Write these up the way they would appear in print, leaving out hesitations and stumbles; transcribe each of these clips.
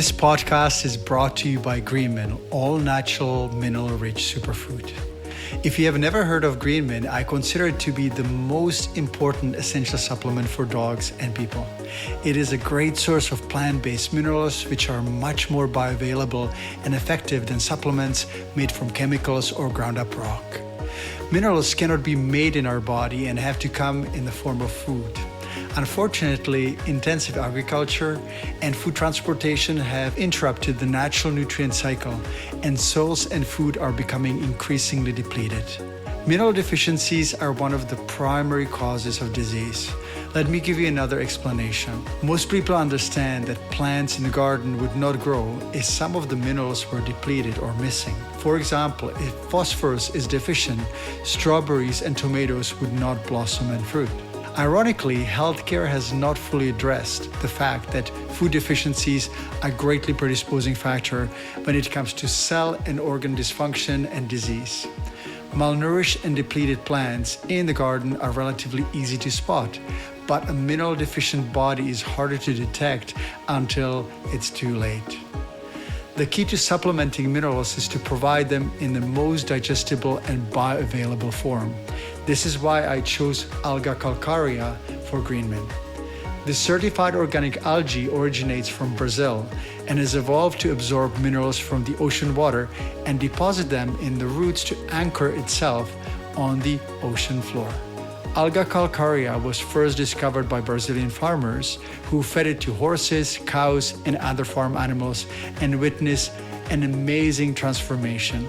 This podcast is brought to you by GreenMin, all-natural, mineral-rich superfood. If you have never heard of GreenMin, I consider it to be the most important essential supplement for dogs and people. It is a great source of plant-based minerals, which are much more bioavailable and effective than supplements made from chemicals or ground-up rock. Minerals cannot be made in our body and have to come in the form of food. Unfortunately, intensive agriculture and food transportation have interrupted the natural nutrient cycle, and soils and food are becoming increasingly depleted. Mineral deficiencies are one of the primary causes of disease. Let me give you another explanation. Most people understand that plants in the garden would not grow if some of the minerals were depleted or missing. For example, if phosphorus is deficient, strawberries and tomatoes would not blossom and fruit. Ironically, healthcare has not fully addressed the fact that food deficiencies are a greatly predisposing factor when it comes to cell and organ dysfunction and disease. Malnourished and depleted plants in the garden are relatively easy to spot, but a mineral deficient body is harder to detect until it's too late. The key to supplementing minerals is to provide them in the most digestible and bioavailable form. This is why I chose Alga calcarea for GreenMin. This certified organic algae originates from Brazil and has evolved to absorb minerals from the ocean water and deposit them in the roots to anchor itself on the ocean floor. Alga calcarea was first discovered by Brazilian farmers who fed it to horses, cows, and other farm animals and witnessed an amazing transformation.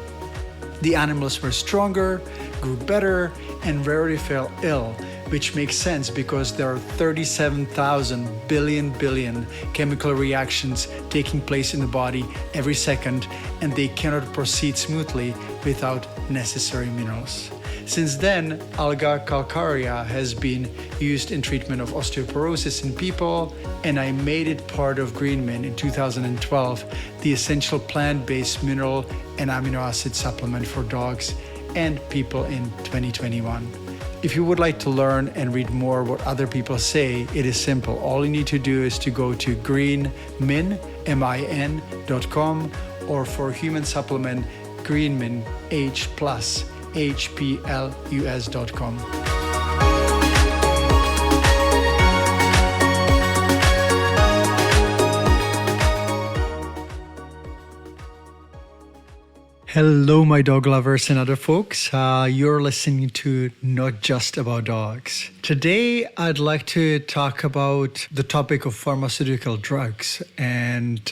The animals were stronger, grew better, and rarely fell ill, which makes sense because there are 37,000 billion chemical reactions taking place in the body every second, and they cannot proceed smoothly without necessary minerals. Since then, Alga calcarea has been used in treatment of osteoporosis in people, and I made it part of GreenMin in 2012, the essential plant-based mineral and amino acid supplement for dogs and people in 2021. If you would like to learn and read more what other people say, it is simple. All you need to do is to go to greenmin.com, or for human supplement, GreenMin H+, hplus.com. Hello, my dog lovers and other folks. You're listening to Not Just About Dogs. Today, I'd like to talk about the topic of pharmaceutical drugs. And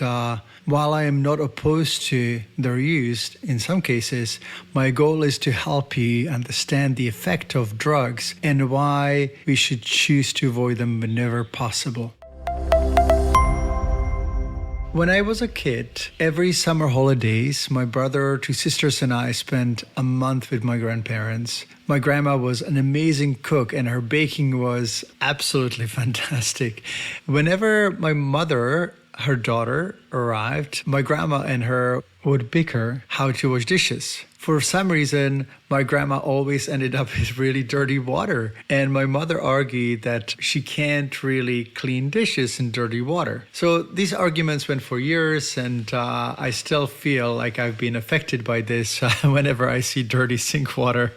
while I am not opposed to their use in some cases, my goal is to help you understand the effect of drugs and why we should choose to avoid them whenever possible. When I was a kid, every summer holidays, my brother, two sisters, and I spent a month with my grandparents. My grandma was an amazing cook, and her baking was absolutely fantastic. Whenever my mother, her daughter, arrived, my grandma and her would bicker how to wash dishes. For some reason, my grandma always ended up with really dirty water. And my mother argued that she can't really clean dishes in dirty water. So these arguments went for years, and I still feel like I've been affected by this. Whenever I see dirty sink water,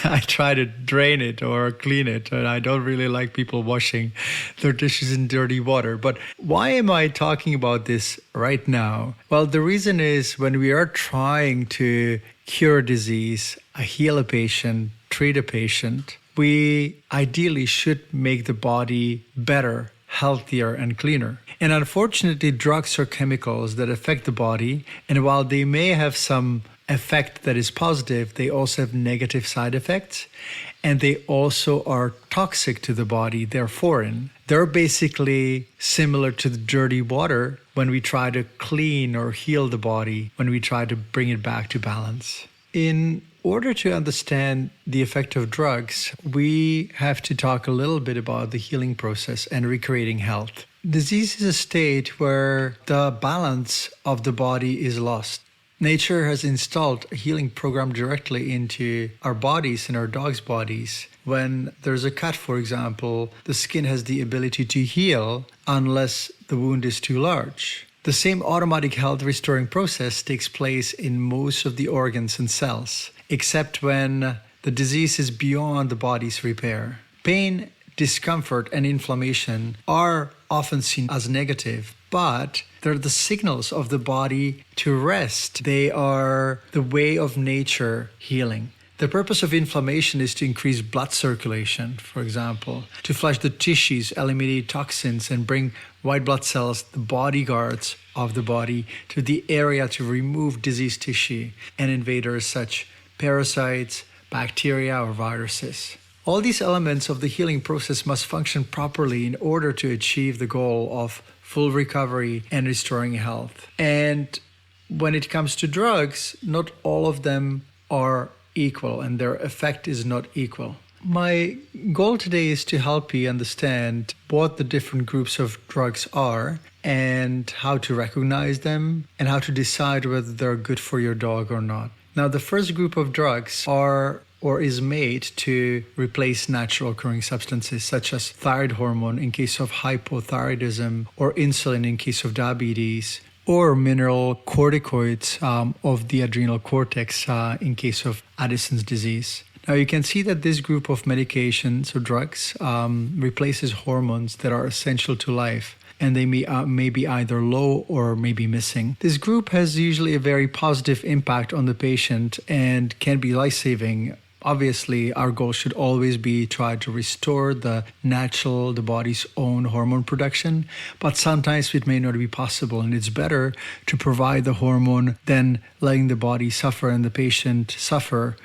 I try to drain it or clean it. And I don't really like people washing their dishes in dirty water. But why am I talking about this right now? Well, the reason is when we are trying to cure disease, heal a patient, treat a patient, we ideally should make the body better, healthier, and cleaner. And unfortunately, drugs are chemicals that affect the body, and while they may have some effect that is positive, they also have negative side effects, and they also are toxic to the body. They're foreign. They're basically similar to the dirty water when we try to clean or heal the body, when we try to bring it back to balance. In order to understand the effect of drugs, we have to talk a little bit about the healing process and recreating health. Disease is a state where the balance of the body is lost. Nature has installed a healing program directly into our bodies and our dogs' bodies. When there's a cut, for example, the skin has the ability to heal unless the wound is too large. The same automatic health restoring process takes place in most of the organs and cells, except when the disease is beyond the body's repair. Pain, discomfort, and inflammation are often seen as negative, but they're the signals of the body to rest. They are the way of nature healing. The purpose of inflammation is to increase blood circulation, for example, to flush the tissues, eliminate toxins, and bring white blood cells, the bodyguards of the body, to the area to remove diseased tissue and invaders such parasites, bacteria, or viruses. All these elements of the healing process must function properly in order to achieve the goal of full recovery and restoring health. And when it comes to drugs, not all of them are equal and their effect is not equal. My goal today is to help you understand what the different groups of drugs are and how to recognize them and how to decide whether they're good for your dog or not. Now, the first group of drugs is made to replace natural occurring substances such as thyroid hormone in case of hypothyroidism or insulin in case of diabetes, or mineral corticoids of the adrenal cortex in case of Addison's disease. Now, you can see that this group of medications or drugs replaces hormones that are essential to life, and they may be either low or may be missing. This group has usually a very positive impact on the patient and can be life-saving. Obviously, our goal should always be try to restore the body's own hormone production, but sometimes it may not be possible, and it's better to provide the hormone than letting the body suffer and the patient suffer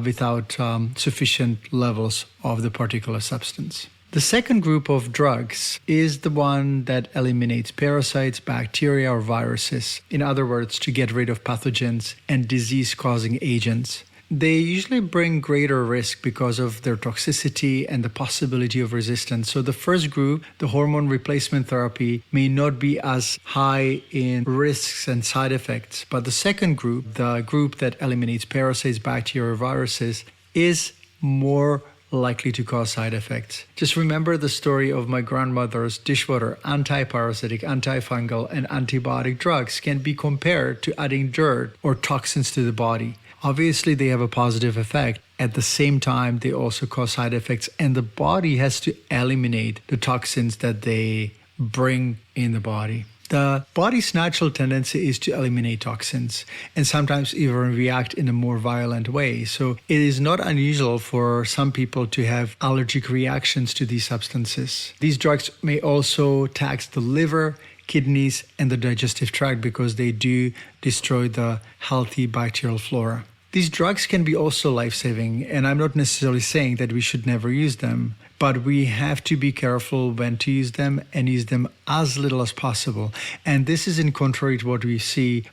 without sufficient levels of the particular substance. The second group of drugs is the one that eliminates parasites, bacteria, or viruses. In other words, to get rid of pathogens and disease-causing agents. They usually bring greater risk because of their toxicity and the possibility of resistance. So the first group, the hormone replacement therapy, may not be as high in risks and side effects. But the second group, the group that eliminates parasites, bacteria, or viruses, is more likely to cause side effects. Just remember the story of my grandmother's dishwater. Anti-parasitic, antifungal, and antibiotic drugs can be compared to adding dirt or toxins to the body. Obviously, they have a positive effect. At the same time, they also cause side effects, and the body has to eliminate the toxins that they bring in the body. The body's natural tendency is to eliminate toxins and sometimes even react in a more violent way. So it is not unusual for some people to have allergic reactions to these substances. These drugs may also tax the liver, kidneys, and the digestive tract because they do destroy the healthy bacterial flora. These drugs can be also life-saving, and I'm not necessarily saying that we should never use them, but we have to be careful when to use them and use them as little as possible. And this is in contrary to what we see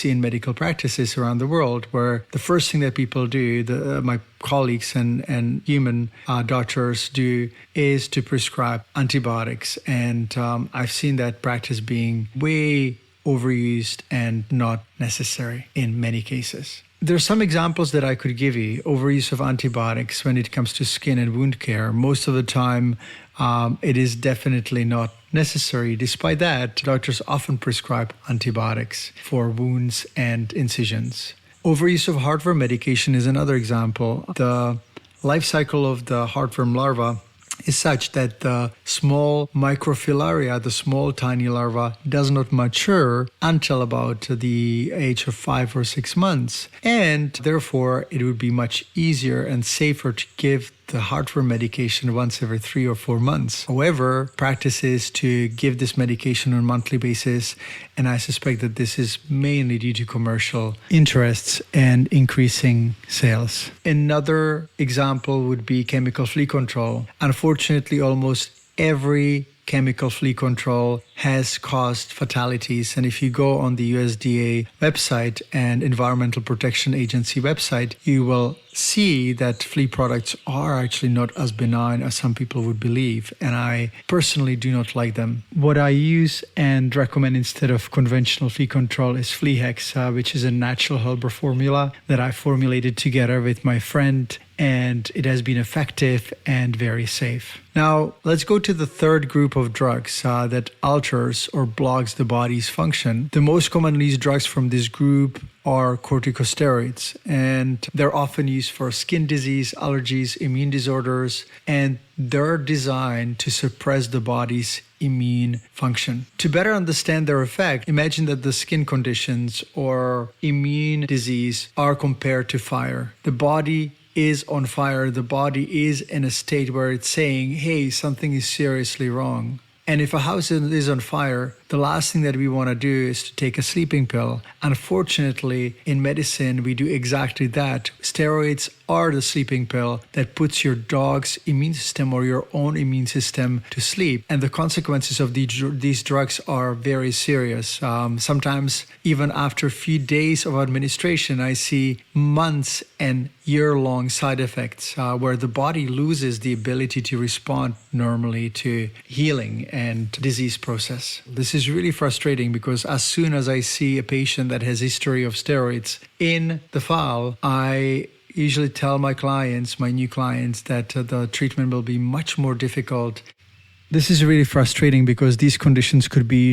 in medical practices around the world, where the first thing that people do, my colleagues and human doctors do, is to prescribe antibiotics. And I've seen that practice being way overused and not necessary in many cases. There are some examples that I could give you. Overuse of antibiotics when it comes to skin and wound care. Most of the time, it is definitely not necessary. Despite that, doctors often prescribe antibiotics for wounds and incisions. Overuse of heartworm medication is another example. The life cycle of the heartworm larva is such that the small microfilaria, the small tiny larva, does not mature until about the age of 5 or 6 months. And therefore, it would be much easier and safer to give the heartworm medication once every 3 or 4 months. However, practice is to give this medication on a monthly basis, and I suspect that this is mainly due to commercial interests and increasing sales. Another example would be chemical flea control. Unfortunately, almost every chemical flea control has caused fatalities. And if you go on the USDA website and Environmental Protection Agency website, you will see that flea products are actually not as benign as some people would believe. And I personally do not like them. What I use and recommend instead of conventional flea control is Flea Hex, which is a natural herbal formula that I formulated together with my friend, and it has been effective and very safe. Now, let's go to the third group of drugs that I'll alters or blocks the body's function. The most commonly used drugs from this group are corticosteroids, and they're often used for skin disease, allergies, immune disorders, and they're designed to suppress the body's immune function. To better understand their effect, imagine that the skin conditions or immune disease are compared to fire. The body is on fire. The body is in a state where it's saying, hey, something is seriously wrong. And if a house is on fire, the last thing that we want to do is to take a sleeping pill. Unfortunately, in medicine, we do exactly that. Steroids are the sleeping pill that puts your dog's immune system or your own immune system to sleep. And the consequences of these drugs are very serious. Sometimes even after a few days of administration, I see months and year-long side effects where the body loses the ability to respond normally to healing and disease process. This is really frustrating because as soon as I see a patient that has history of steroids in the file, I usually tell my new clients, that the treatment will be much more difficult. This is really frustrating because these conditions could be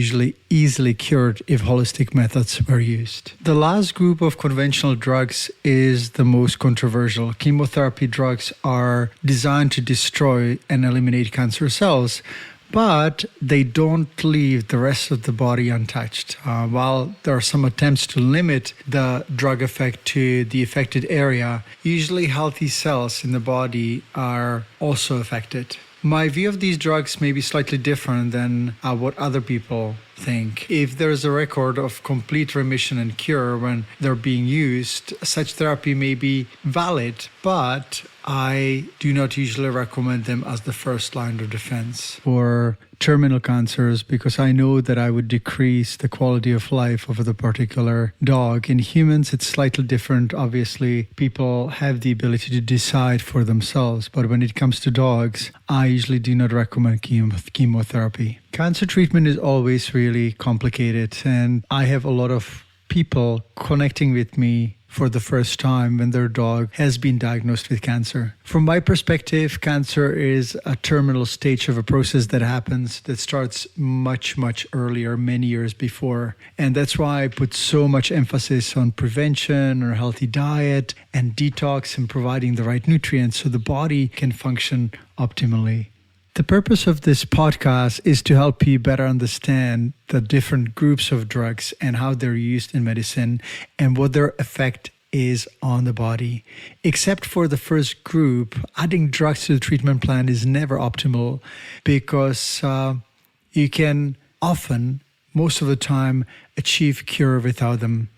easily cured if holistic methods were used. The last group of conventional drugs is the most controversial. Chemotherapy drugs are designed to destroy and eliminate cancer cells, but they don't leave the rest of the body untouched. While there are some attempts to limit the drug effect to the affected area, usually healthy cells in the body are also affected. My view of these drugs may be slightly different than what other people think. If there's a record of complete remission and cure when they're being used, such therapy may be valid, but I do not usually recommend them as the first line of defense for terminal cancers because I know that I would decrease the quality of life of the particular dog. In humans, it's slightly different. Obviously, people have the ability to decide for themselves, but when it comes to dogs, I usually do not recommend chemotherapy. Cancer treatment is always really complicated, and I have a lot of people connecting with me for the first time when their dog has been diagnosed with cancer. From my perspective, cancer is a terminal stage of a process that starts much, much earlier, many years before. And that's why I put so much emphasis on prevention or healthy diet and detox and providing the right nutrients so the body can function optimally. The purpose of this podcast is to help you better understand the different groups of drugs and how they're used in medicine and what their effect is on the body. Except for the first group, adding drugs to the treatment plan is never optimal because you can often, most of the time, achieve cure without them.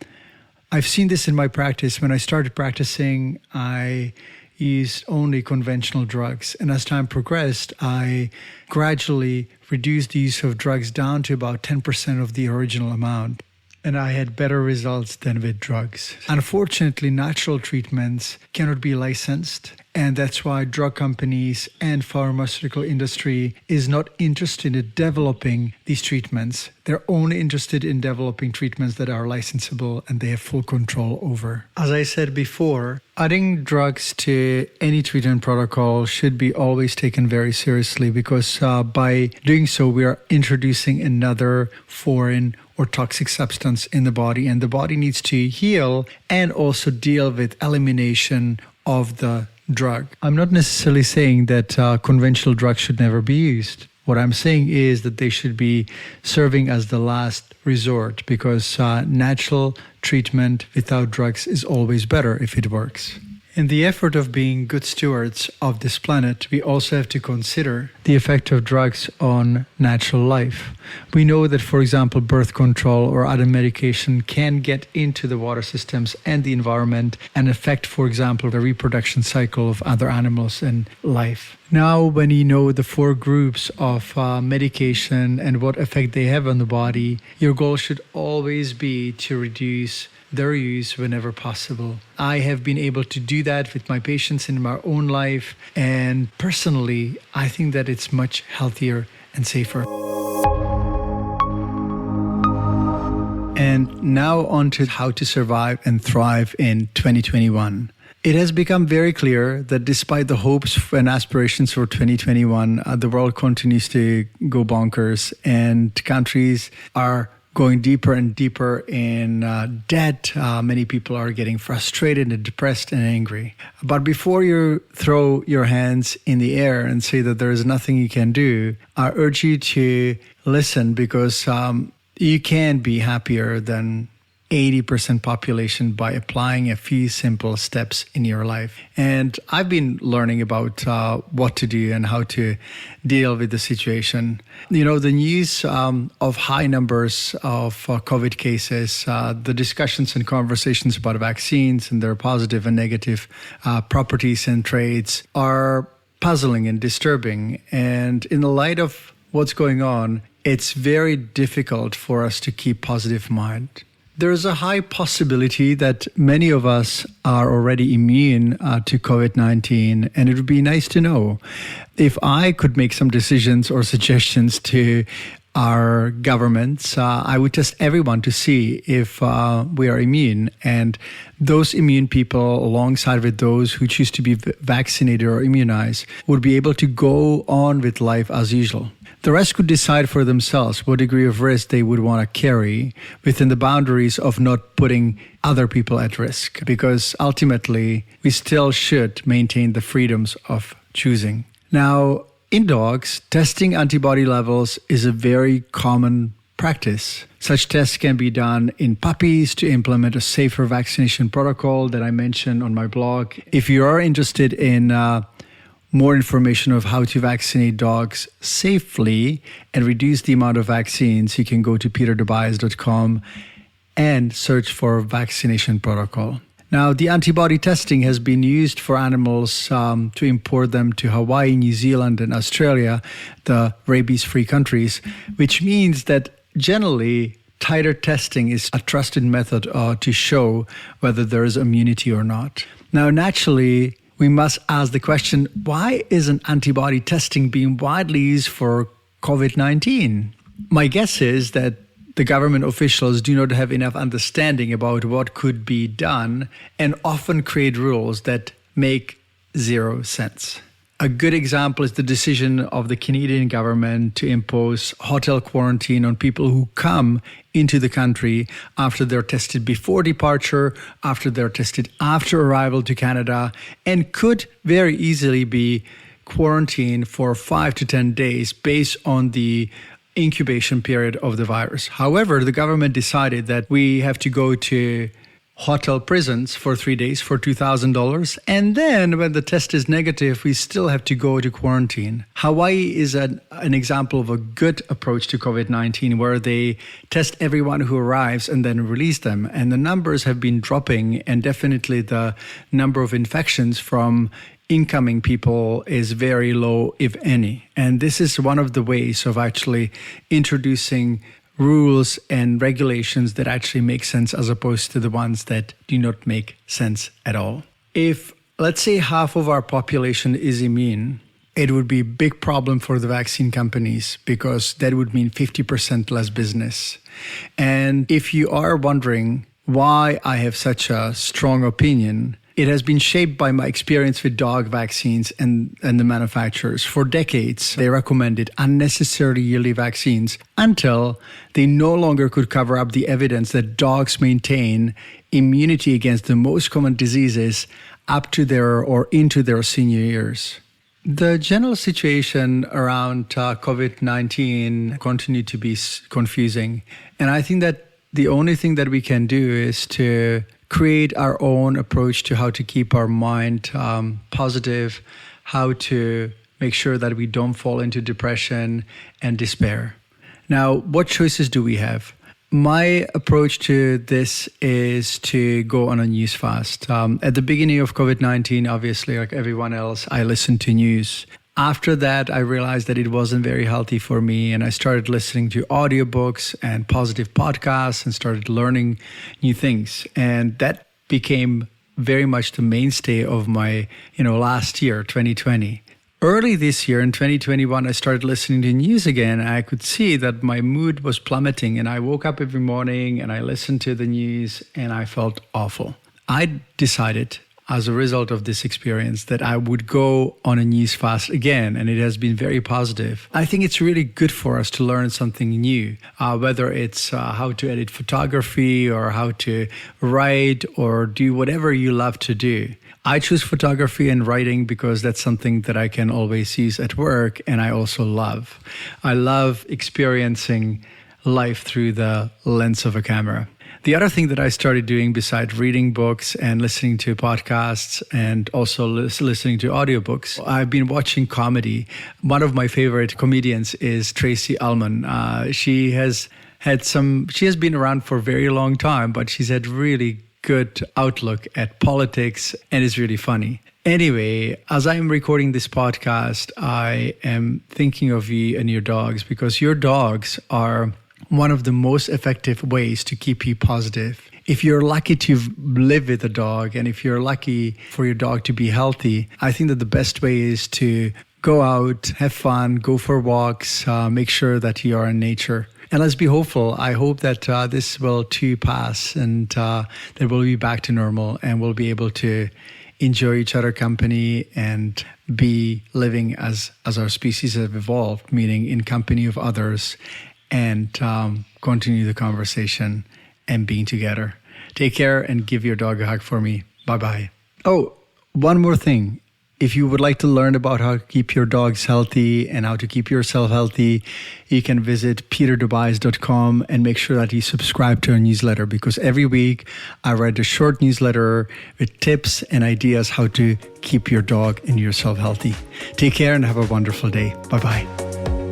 I've seen this in my practice. When I started practicing, I used only conventional drugs. And as time progressed, I gradually reduced the use of drugs down to about 10% of the original amount. And I had better results than with drugs. Unfortunately, natural treatments cannot be licensed. And that's why drug companies and pharmaceutical industry is not interested in developing these treatments. They're only interested in developing treatments that are licensable and they have full control over. As I said before, adding drugs to any treatment protocol should be always taken very seriously because by doing so, we are introducing another foreign or toxic substance in the body, and the body needs to heal and also deal with elimination of the drug. I'm not necessarily saying that conventional drugs should never be used. What I'm saying is that they should be serving as the last resort because natural treatment without drugs is always better if it works. In the effort of being good stewards of this planet, we also have to consider the effect of drugs on natural life. We know that, for example, birth control or other medication can get into the water systems and the environment and affect, for example, the reproduction cycle of other animals and life. Now, when you know the four groups of medication and what effect they have on the body, your goal should always be to reduce their use whenever possible. I have been able to do that with my patients in my own life, and personally, I think that it's much healthier and safer. And now on to how to survive and thrive in 2021. It has become very clear that despite the hopes and aspirations for 2021, the world continues to go bonkers, and countries are going deeper and deeper in debt. Many people are getting frustrated and depressed and angry. But before you throw your hands in the air and say that there is nothing you can do, I urge you to listen, because you can be happier than 80% population by applying a few simple steps in your life. And I've been learning about what to do and how to deal with the situation. You know, the news of high numbers of COVID cases, the discussions and conversations about vaccines and their positive and negative properties and traits are puzzling and disturbing. And in the light of what's going on, it's very difficult for us to keep positive mind. There is a high possibility that many of us are already immune to COVID-19, and it would be nice to know. If I could make some decisions or suggestions to our governments, I would test everyone to see if we are immune, and those immune people, alongside with those who choose to be vaccinated or immunized, would be able to go on with life as usual. The rest could decide for themselves what degree of risk they would want to carry within the boundaries of not putting other people at risk, because ultimately we still should maintain the freedoms of choosing. Now, in dogs, testing antibody levels is a very common practice. Such tests can be done in puppies to implement a safer vaccination protocol that I mentioned on my blog. If you are interested in more information of how to vaccinate dogs safely and reduce the amount of vaccines, you can go to petertobias.com and search for vaccination protocol. Now, the antibody testing has been used for animals to import them to Hawaii, New Zealand, and Australia, the rabies-free countries, which means that generally titer testing is a trusted method to show whether there is immunity or not. Now, naturally, we must ask the question, why isn't antibody testing being widely used for COVID-19? My guess is that the government officials do not have enough understanding about what could be done and often create rules that make zero sense. A good example is the decision of the Canadian government to impose hotel quarantine on people who come into the country after they're tested before departure, after they're tested after arrival to Canada, and could very easily be quarantined for 5 to 10 days based on the incubation period of the virus. However, the government decided that we have to go to hotel prisons for 3 days for $2,000. And then when the test is negative, we still have to go to quarantine. Hawaii is an example of a good approach to COVID-19, where they test everyone who arrives and then release them. And the numbers have been dropping, and definitely the number of infections from incoming people is very low, if any. And this is one of the ways of actually introducing rules and regulations that actually make sense, as opposed to the ones that do not make sense at all. If, let's say, half of our population is immune, it would be a big problem for the vaccine companies, because that would mean 50% less business. And if you are wondering why I have such a strong opinion, it has been shaped by my experience with dog vaccines and the manufacturers. For decades, they recommended unnecessary yearly vaccines until they no longer could cover up the evidence that dogs maintain immunity against the most common diseases up to their or into their senior years. The general situation around COVID-19 continued to be confusing. And I think that the only thing that we can do is to create our own approach to how to keep our mind positive, how to make sure that we don't fall into depression and despair. Now, what choices do we have? My approach to this is to go on a news fast. At the beginning of COVID-19, obviously, like everyone else, I listened to news. After that, I realized that it wasn't very healthy for me, and I started listening to audiobooks and positive podcasts and started learning new things. And that became very much the mainstay of my, last year, 2020. Early this year in 2021, I started listening to news again. And I could see that my mood was plummeting, and I woke up every morning and I listened to the news and I felt awful. I decided as a result of this experience that I would go on a news fast again, and it has been very positive. I think it's really good for us to learn something new, whether it's how to edit photography or how to write or do whatever you love to do. I choose photography and writing because that's something that I can always use at work, and I also love. I love experiencing life through the lens of a camera. The other thing that I started doing besides reading books and listening to podcasts and also listening to audiobooks, I've been watching comedy. One of my favorite comedians is Tracy Ullman. She has been around for a very long time, but she's had really good outlook at politics and is really funny. Anyway, as I'm recording this podcast, I am thinking of you and your dogs because your dogs are one of the most effective ways to keep you positive. If you're lucky to live with a dog and if you're lucky for your dog to be healthy, I think that the best way is to go out, have fun, go for walks, make sure that you are in nature. And let's be hopeful. I hope that this will too pass and that we'll be back to normal and we'll be able to enjoy each other's company and be living as our species have evolved, meaning in company of others, and continue the conversation and being together. Take care and give your dog a hug for me. Bye-bye. Oh, one more thing. If you would like to learn about how to keep your dogs healthy and how to keep yourself healthy, you can visit peterdubais.com and make sure that you subscribe to our newsletter because every week I write a short newsletter with tips and ideas how to keep your dog and yourself healthy. Take care and have a wonderful day. Bye-bye.